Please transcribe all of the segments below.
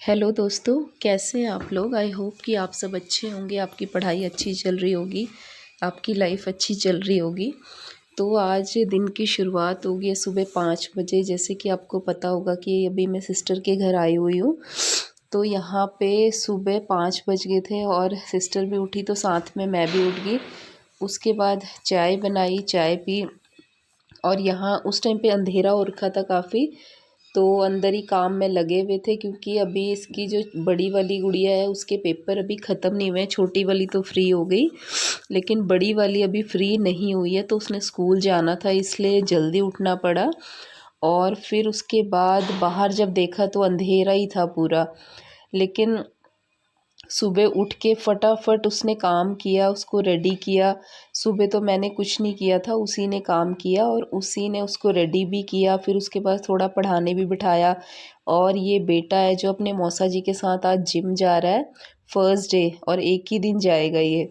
Hello दोस्तों, कैसे हैं आप लोग। आई होप कि आप सब अच्छे होंगे, आपकी पढ़ाई अच्छी चल रही होगी, आपकी लाइफ अच्छी चल रही होगी। तो आज दिन की शुरुआत होगी सुबह 5 बजे। जैसे कि आपको पता होगा कि अभी मैं सिस्टर के घर आई हुई हूँ। तो यहाँ पे सुबह 5 बज गए थे और सिस्टर भी उठी तो साथ में मैं भी उठ गई। उसके बाद चाय बनाई, चाय पी। और यहाँ उस टाइम पे अंधेरा हो रखा था काफ़ी, तो अंदर ही काम में लगे हुए थे क्योंकि अभी इसकी जो बड़ी वाली गुड़िया है उसके पेपर अभी ख़त्म नहीं हुए हैं। छोटी वाली तो फ्री हो गई लेकिन बड़ी वाली अभी फ्री नहीं हुई है, तो उसने स्कूल जाना था इसलिए जल्दी उठना पड़ा। और फिर उसके बाद बाहर जब देखा तो अंधेरा ही था पूरा। लेकिन सुबह उठ के फटाफट उसने काम किया, उसको रेडी किया। सुबह तो मैंने कुछ नहीं किया था, उसी ने काम किया और उसी ने उसको रेडी भी किया। फिर उसके बाद थोड़ा पढ़ाने भी बिठाया। और ये बेटा है जो अपने मौसा जी के साथ आज जिम जा रहा है, फर्स्ट डे, और एक ही दिन जाएगा। ये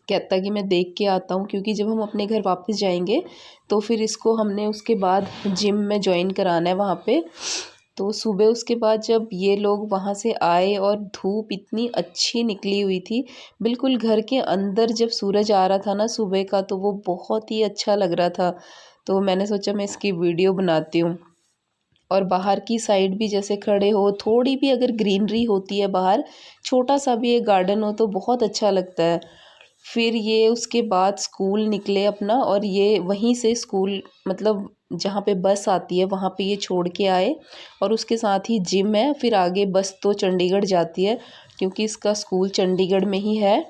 कहता कि मैं देख के आता हूँ क्योंकि जब हम अपने घर वापस जाएंगे तो फिर इसको हमने उसके बाद जिम में ज्वाइन कराना है वहाँ पे। तो सुबह उसके बाद जब ये लोग वहाँ से आए और धूप इतनी अच्छी निकली हुई थी, बिल्कुल घर के अंदर जब सूरज आ रहा था ना सुबह का, तो वो बहुत ही अच्छा लग रहा था। तो मैंने सोचा मैं इसकी वीडियो बनाती हूँ। और बाहर की साइड भी जैसे खड़े हो, थोड़ी भी अगर ग्रीनरी होती है बाहर, छोटा सा भी एक गार्डन हो तो बहुत अच्छा लगता है। फिर ये उसके बाद स्कूल निकले अपना, और ये वहीं से स्कूल मतलब जहाँ पे बस आती है वहाँ पे ये छोड़ के आए। और उसके साथ ही जिम है, फिर आगे बस तो चंडीगढ़ जाती है क्योंकि इसका स्कूल चंडीगढ़ में ही है।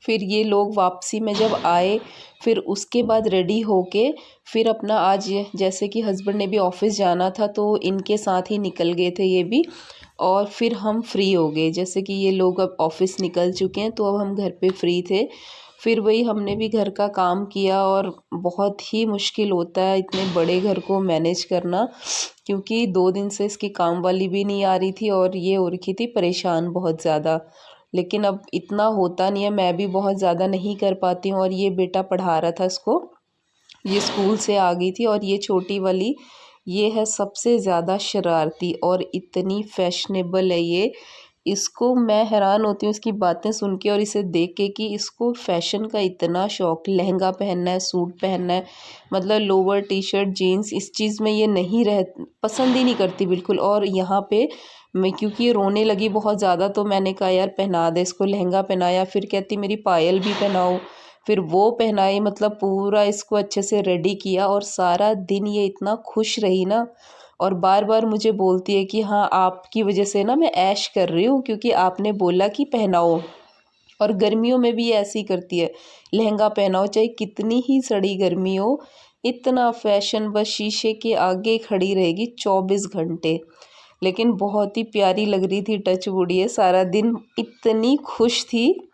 फिर ये लोग वापसी में जब आए, फिर उसके बाद रेडी होके फिर अपना आज जैसे कि हस्बैंड ने भी ऑफिस जाना था तो इनके साथ ही निकल गए थे ये भी। और फिर हम फ्री हो गए, जैसे कि ये लोग अब ऑफिस निकल चुके हैं तो अब हम घर पे फ्री थे। फिर वही हमने भी घर का काम किया, और बहुत ही मुश्किल होता है इतने बड़े घर को मैनेज करना, क्योंकि 2 दिन से इसकी काम वाली भी नहीं आ रही थी और ये हो रखी थी परेशान बहुत ज़्यादा। लेकिन अब इतना होता नहीं है, मैं भी बहुत ज़्यादा नहीं कर पाती हूँ। और ये बेटा पढ़ा रहा था इसको, ये स्कूल से आ गई थी। और ये छोटी वाली, ये है सबसे ज़्यादा शरारती और इतनी फैशनेबल है ये। इसको मैं हैरान होती हूँ इसकी बातें सुन के और इसे देख के कि इसको फैशन का इतना शौक, लहंगा पहनना है, सूट पहनना है, मतलब लोअर टी शर्ट जीन्स, इस चीज़ में ये नहीं रह पसंद ही नहीं करती बिल्कुल। और यहाँ पे मैं, क्योंकि ये रोने लगी बहुत ज़्यादा, तो मैंने कहा यार पहना दे इसको, लहंगा पहनाया। फिर कहती मेरी पायल भी पहनाओ, फिर वो पहनाई, मतलब पूरा इसको अच्छे से रेडी किया। और सारा दिन ये इतना खुश रही ना, और बार बार मुझे बोलती है कि हाँ आपकी वजह से ना मैं ऐश कर रही हूँ क्योंकि आपने बोला कि पहनाओ। और गर्मियों में भी ऐसी ही करती है, लहंगा पहनाओ चाहे कितनी ही सड़ी गर्मी हो, इतना फैशन, बस शीशे के आगे खड़ी रहेगी 24 घंटे। लेकिन बहुत ही प्यारी लग रही थी, टच वुड, ये सारा दिन इतनी खुश थी,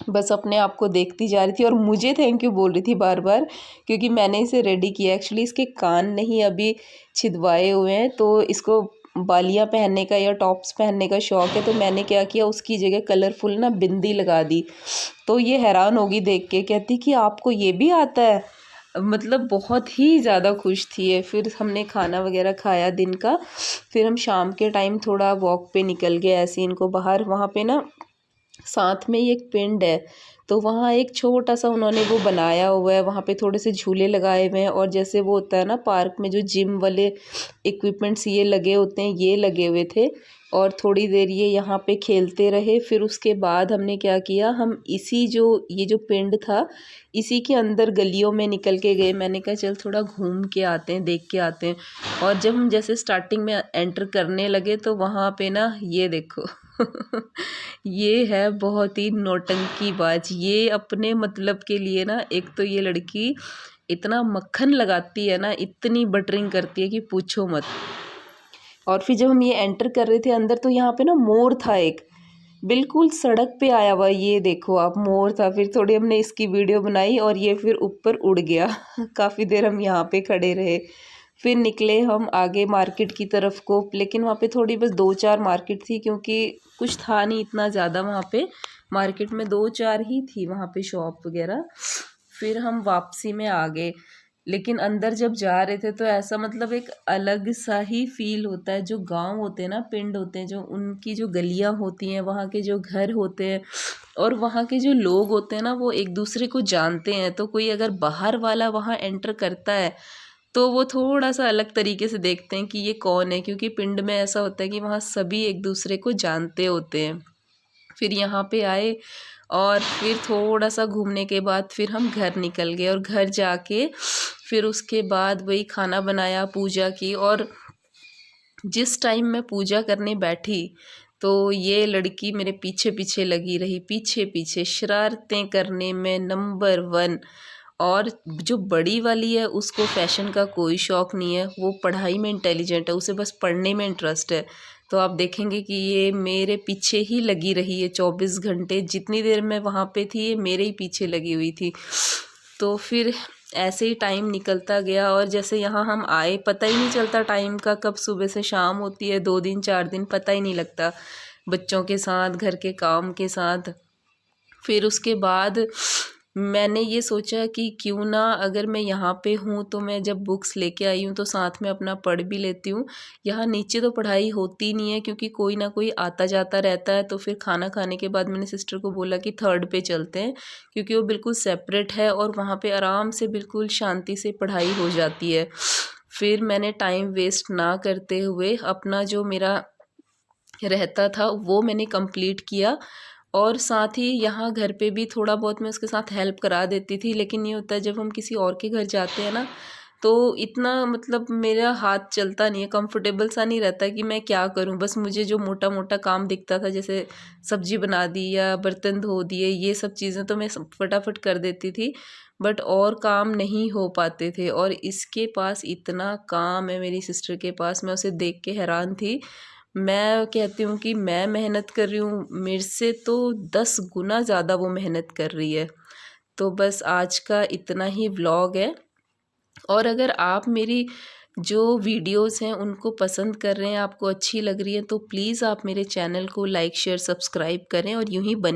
बस अपने आप को देखती जा रही थी और मुझे थैंक यू बोल रही थी बार बार, क्योंकि मैंने इसे रेडी किया। एक्चुअली इसके कान नहीं अभी छिदवाए हुए हैं, तो इसको बालियाँ पहनने का या टॉप्स पहनने का शौक़ है, तो मैंने क्या किया उसकी जगह कलरफुल ना बिंदी लगा दी। तो ये हैरान होगी देख के, कहती कि आपको ये भी आता है, मतलब बहुत ही ज़्यादा खुश थी ये। फिर हमने खाना वगैरह खाया दिन का, फिर हम शाम के टाइम थोड़ा वॉक पे निकल गए ऐसे इनको बाहर। वहाँ पे ना साथ में ही एक पिंड है, तो वहाँ एक छोटा सा उन्होंने वो बनाया हुआ है, वहाँ पे थोड़े से झूले लगाए हुए हैं। और जैसे वो होता है ना पार्क में जो जिम वाले इक्विपमेंट्स ये लगे होते हैं, ये लगे हुए थे। और थोड़ी देर ये यहाँ पे खेलते रहे। फिर उसके बाद हमने क्या किया, हम इसी जो ये जो पिंड था इसी के अंदर गलियों में निकल के गए। मैंने कहा चल थोड़ा घूम के आते हैं, देख के आते हैं। और जब हम जैसे स्टार्टिंग में एंटर करने लगे तो वहाँ पे ना ये देखो ये है बहुत ही नौटंकीबाज। ये अपने मतलब के लिए ना, एक तो ये लड़की इतना मक्खन लगाती है ना, इतनी बटरिंग करती है कि पूछो मत। और फिर जब हम ये एंटर कर रहे थे अंदर, तो यहाँ पे ना मोर था एक, बिल्कुल सड़क पे आया हुआ, ये देखो आप, मोर था। फिर थोड़ी हमने इसकी वीडियो बनाई और ये फिर ऊपर उड़ गया काफ़ी देर हम यहाँ पे खड़े रहे। फिर निकले हम आगे मार्केट की तरफ को, लेकिन वहाँ पे थोड़ी बस 2-4 मार्केट थी क्योंकि कुछ था नहीं इतना ज़्यादा वहाँ पे। मार्केट में 2-4 ही थी वहाँ पे शॉप वगैरह। फिर हम वापसी में आ गए। लेकिन अंदर जब जा रहे थे तो ऐसा मतलब एक अलग सा ही फील होता है। जो गांव होते हैं ना, पिंड होते हैं, जो उनकी जो गलियां होती हैं, वहाँ के जो घर होते हैं और वहाँ के जो लोग होते हैं ना, वो एक दूसरे को जानते हैं। तो कोई अगर बाहर वाला वहाँ एंटर करता है तो वो थोड़ा सा अलग तरीके से देखते हैं कि ये कौन है, क्योंकि पिंड में ऐसा होता है कि वहाँ सभी एक दूसरे को जानते होते हैं। फिर यहाँ पे आए और फिर थोड़ा सा घूमने के बाद फिर हम घर निकल गए, और घर जाके फिर उसके बाद वही खाना बनाया, पूजा की। और जिस टाइम मैं पूजा करने बैठी तो ये लड़की मेरे पीछे पीछे लगी रही, पीछे पीछे शरारतें करने में नंबर 1। और जो बड़ी वाली है उसको फैशन का कोई शौक़ नहीं है, वो पढ़ाई में इंटेलिजेंट है, उसे बस पढ़ने में इंटरेस्ट है। तो आप देखेंगे कि ये मेरे पीछे ही लगी रही है 24 घंटे, जितनी देर मैं वहाँ पे थी ये मेरे ही पीछे लगी हुई थी। तो फिर ऐसे ही टाइम निकलता गया, और जैसे यहाँ हम आए पता ही नहीं चलता टाइम का, कब सुबह से शाम होती है, 2 दिन 4 दिन पता ही नहीं लगता, बच्चों के साथ, घर के काम के साथ। फिर उसके बाद मैंने ये सोचा कि क्यों ना, अगर मैं यहाँ पे हूँ तो मैं जब बुक्स लेके आई हूँ तो साथ में अपना पढ़ भी लेती हूँ। यहाँ नीचे तो पढ़ाई होती नहीं है क्योंकि कोई ना कोई आता जाता रहता है। तो फिर खाना खाने के बाद मैंने सिस्टर को बोला कि 3rd पे चलते हैं, क्योंकि वो बिल्कुल सेपरेट है और वहाँ पे आराम से बिल्कुल शांति से पढ़ाई हो जाती है। फिर मैंने टाइम वेस्ट ना करते हुए अपना जो मेरा रहता था वो मैंने कंप्लीट किया, और साथ ही यहाँ घर पे भी थोड़ा बहुत मैं उसके साथ हेल्प करा देती थी। लेकिन ये होता है जब हम किसी और के घर जाते हैं ना, तो इतना मतलब मेरा हाथ चलता नहीं है, कंफर्टेबल सा नहीं रहता कि मैं क्या करूँ। बस मुझे जो मोटा मोटा काम दिखता था, जैसे सब्जी बना दी या बर्तन धो दिए, ये सब चीज़ें तो मैं फटाफट कर देती थी, बट और काम नहीं हो पाते थे। और इसके पास इतना काम है, मेरी सिस्टर के पास, मैं उसे देख के हैरान थी। मैं कहती हूँ कि मैं मेहनत कर रही हूँ, मेरे से तो 10 गुना ज़्यादा वो मेहनत कर रही है। तो बस आज का इतना ही व्लॉग है। और अगर आप मेरी जो वीडियोस हैं उनको पसंद कर रहे हैं, आपको अच्छी लग रही है, तो प्लीज़ आप मेरे चैनल को लाइक शेयर सब्सक्राइब करें और यूं ही बने